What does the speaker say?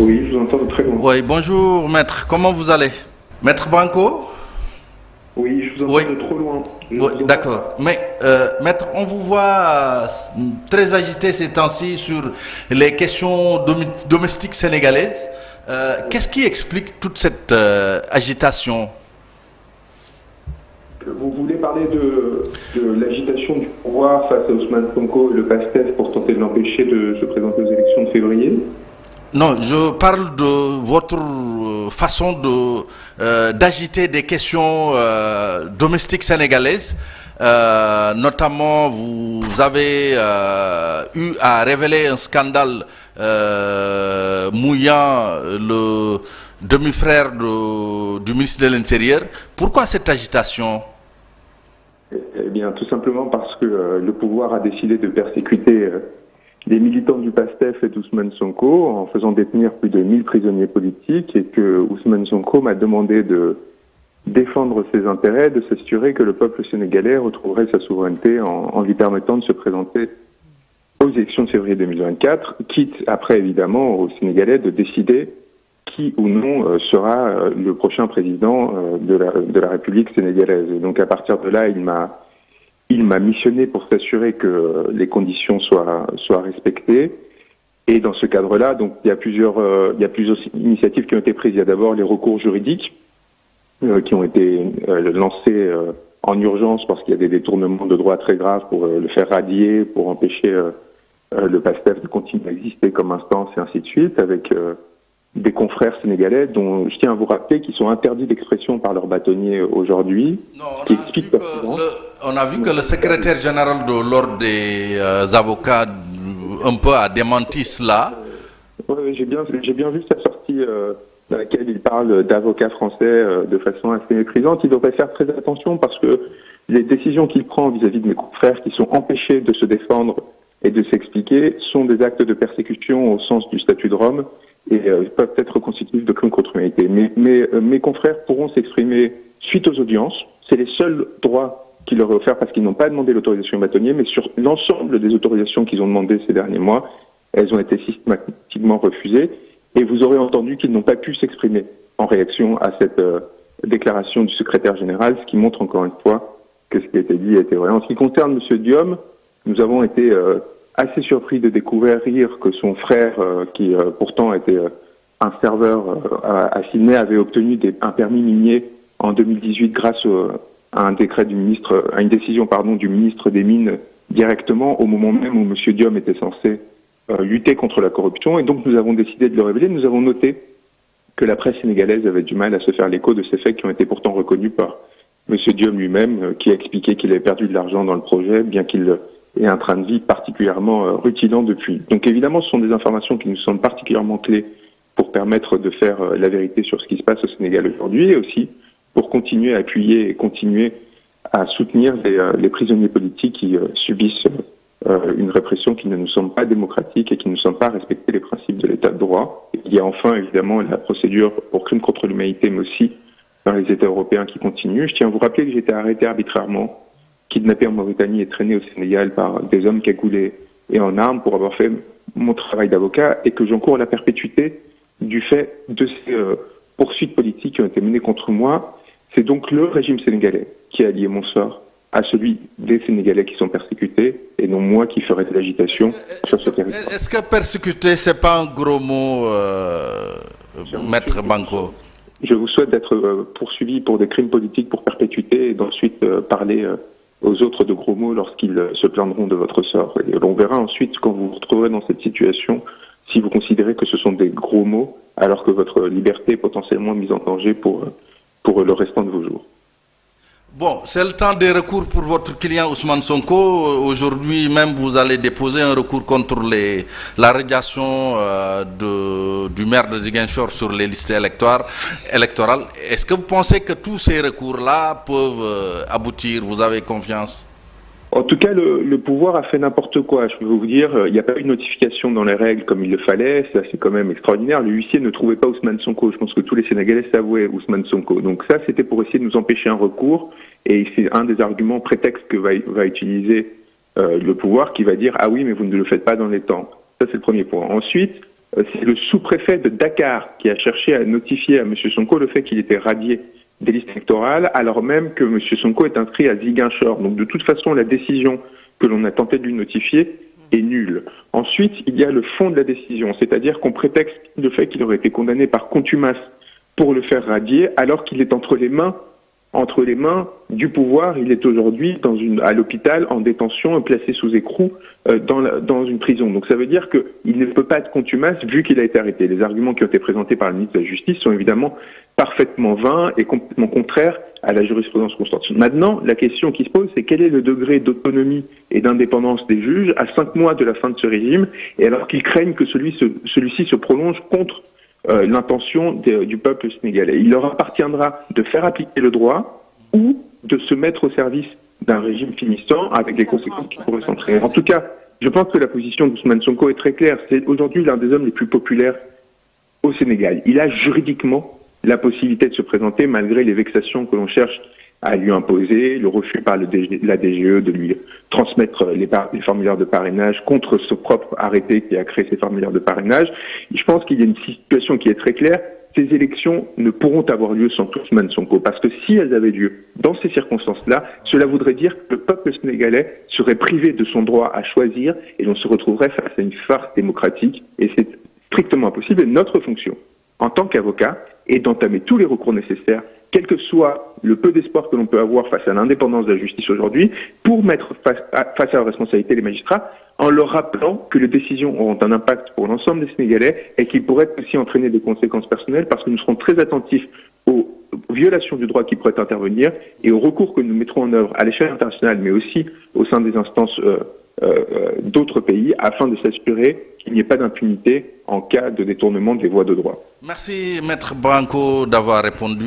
Oui, je vous entends de très loin. Oui, bonjour maître, comment vous allez? Maître Banco? Oui, je vous Oui, entends de trop loin. Je oui, vous entends d'accord. pas. Mais maître, on vous voit très agité ces temps-ci sur les questions domestiques sénégalaises. Qu'est-ce qui explique toute cette agitation? Vous voulez parler de l'agitation du pouvoir face à Ousmane Sonko et le PASTEF pour tenter de l'empêcher de se présenter aux élections de février? Non, je parle de votre façon d'agiter des questions domestiques sénégalaises. Notamment, vous avez eu à révéler un scandale mouillant le demi-frère du ministre de l'Intérieur. Pourquoi cette agitation? Eh bien, tout simplement parce que le pouvoir a décidé de persécuter les militants du PASTEF et d'Ousmane Sonko en faisant détenir plus de 1000 prisonniers politiques et que Ousmane Sonko m'a demandé de défendre ses intérêts, de s'assurer que le peuple sénégalais retrouverait sa souveraineté en lui permettant de se présenter aux élections de février 2024, quitte après évidemment aux Sénégalais de décider qui ou non sera le prochain président de la République sénégalaise. Et donc à partir de là, il m'a missionné pour s'assurer que les conditions soient respectées. Et dans ce cadre-là, donc il y a plusieurs initiatives qui ont été prises. Il y a d'abord les recours juridiques qui ont été lancés en urgence parce qu'il y a des détournements de droit très graves pour le faire radier, pour empêcher le PASTEF de continuer à exister comme instance et ainsi de suite, avec des confrères sénégalais dont je tiens à vous rappeler qu'ils sont interdits d'expression par leurs bâtonniers aujourd'hui, Non, qui expliquent leur présence. on a vu que le secrétaire général de l'ordre des avocats un peu a démenti cela. Oui, j'ai bien vu sa sortie dans laquelle il parle d'avocats français de façon assez méprisante. Il devrait faire très attention parce que les décisions qu'il prend vis-à-vis de mes confrères qui sont empêchés de se défendre et de s'expliquer sont des actes de persécution au sens du statut de Rome et peuvent être constitutifs de crimes contre l'humanité. Mais mes confrères pourront s'exprimer suite aux audiences. C'est les seuls droits qu'il leur est offert parce qu'ils n'ont pas demandé l'autorisation bâtonnier, mais sur l'ensemble des autorisations qu'ils ont demandées ces derniers mois, elles ont été systématiquement refusées. Et vous aurez entendu qu'ils n'ont pas pu s'exprimer en réaction à cette déclaration du secrétaire général, ce qui montre encore une fois que ce qui a été dit était vrai. En ce qui concerne M. Diom, nous avons été assez surpris de découvrir que son frère, qui pourtant était un serveur à Sydney, avait obtenu un permis minier en 2018 grâce à un décret du ministre, à une décision du ministre des Mines directement au moment même où M. Diom était censé lutter contre la corruption. Et donc nous avons décidé de le révéler. Nous avons noté que la presse sénégalaise avait du mal à se faire l'écho de ces faits qui ont été pourtant reconnus par M. Diom lui-même, qui a expliqué qu'il avait perdu de l'argent dans le projet, bien qu'il ait un train de vie particulièrement rutilant depuis. Donc évidemment, ce sont des informations qui nous semblent particulièrement clés pour permettre de faire la vérité sur ce qui se passe au Sénégal aujourd'hui, et aussi pour continuer à appuyer et continuer à soutenir les prisonniers politiques qui subissent une répression qui ne nous semble pas démocratique et qui ne nous semble pas respecter les principes de l'état de droit. Et il y a enfin évidemment la procédure pour crimes contre l'humanité, mais aussi dans les États européens qui continue. Je tiens à vous rappeler que j'ai été arrêté arbitrairement, kidnappé en Mauritanie et traîné au Sénégal par des hommes cagoulés et en armes pour avoir fait mon travail d'avocat et que j'encours la perpétuité du fait de ces poursuites politiques qui ont été menées contre moi. C'est donc le régime sénégalais qui a lié mon sort à celui des Sénégalais qui sont persécutés et non moi qui ferai de l'agitation sur ce territoire. Est-ce que persécuter, c'est pas un gros mot, Maître Banco? Je vous souhaite d'être poursuivi pour des crimes politiques pour perpétuité et d'ensuite parler aux autres de gros mots lorsqu'ils se plaindront de votre sort. Et on verra ensuite, quand vous vous retrouverez dans cette situation, si vous considérez que ce sont des gros mots alors que votre liberté est potentiellement mise en danger pour le restant de vos jours. Bon, c'est le temps des recours pour votre client Ousmane Sonko. Aujourd'hui même, vous allez déposer un recours contre la radiation du maire de Ziguinchor sur les listes électorales. Est-ce que vous pensez que tous ces recours-là peuvent aboutir? Vous avez confiance? En tout cas, le pouvoir a fait n'importe quoi. Je peux vous dire, il n'y a pas eu de notification dans les règles comme il le fallait. Ça, c'est quand même extraordinaire. Le huissier ne trouvait pas Ousmane Sonko. Je pense que tous les Sénégalais s'avouaient Ousmane Sonko. Donc ça, c'était pour essayer de nous empêcher un recours. Et c'est un des arguments prétextes que va utiliser le pouvoir qui va dire « Ah oui, mais vous ne le faites pas dans les temps ». Ça, c'est le premier point. Ensuite, c'est le sous-préfet de Dakar qui a cherché à notifier à M. Sonko le fait qu'il était radié des listes électorales, alors même que M. Sonko est inscrit à Ziguinchor. Donc de toute façon, la décision que l'on a tenté de lui notifier est nulle. Ensuite, il y a le fond de la décision, c'est-à-dire qu'on prétexte le fait qu'il aurait été condamné par contumace pour le faire radier, alors qu'il est entre les mains du pouvoir. Il est aujourd'hui à l'hôpital, en détention, placé sous écrou dans une prison. Donc ça veut dire qu'il ne peut pas être contumace vu qu'il a été arrêté. Les arguments qui ont été présentés par le ministre de la Justice sont évidemment parfaitement vains et complètement contraires à la jurisprudence constante. Maintenant, la question qui se pose, c'est quel est le degré d'autonomie et d'indépendance des juges à 5 mois de la fin de ce régime, et alors qu'ils craignent que celui-ci se prolonge contre l'intention du peuple sénégalais. Il leur appartiendra de faire appliquer le droit ou de se mettre au service d'un régime finissant avec les conséquences qui pourraient s'entraîner. En tout cas, je pense que la position d'Ousmane Sonko est très claire. C'est aujourd'hui l'un des hommes les plus populaires au Sénégal. Il a juridiquement la possibilité de se présenter malgré les vexations que l'on cherche à lui imposer, le refus par la DGE de lui transmettre les formulaires de parrainage contre ce propre arrêté qui a créé ces formulaires de parrainage. Et je pense qu'il y a une situation qui est très claire. Ces élections ne pourront avoir lieu sans Ousmane Sonko, parce que si elles avaient lieu dans ces circonstances-là, cela voudrait dire que le peuple sénégalais serait privé de son droit à choisir et l'on se retrouverait face à une farce démocratique, et c'est strictement impossible. Et notre fonction, en tant qu'avocat, est d'entamer tous les recours nécessaires, quel que soit le peu d'espoir que l'on peut avoir face à l'indépendance de la justice aujourd'hui, pour mettre face à la responsabilité les magistrats, en leur rappelant que les décisions auront un impact pour l'ensemble des Sénégalais et qu'ils pourraient aussi entraîner des conséquences personnelles, parce que nous serons très attentifs aux violations du droit qui pourraient intervenir et aux recours que nous mettrons en œuvre à l'échelle internationale, mais aussi au sein des instances d'autres pays, afin de s'assurer qu'il n'y ait pas d'impunité en cas de détournement des voies de droit. Merci, Maître Branco, d'avoir répondu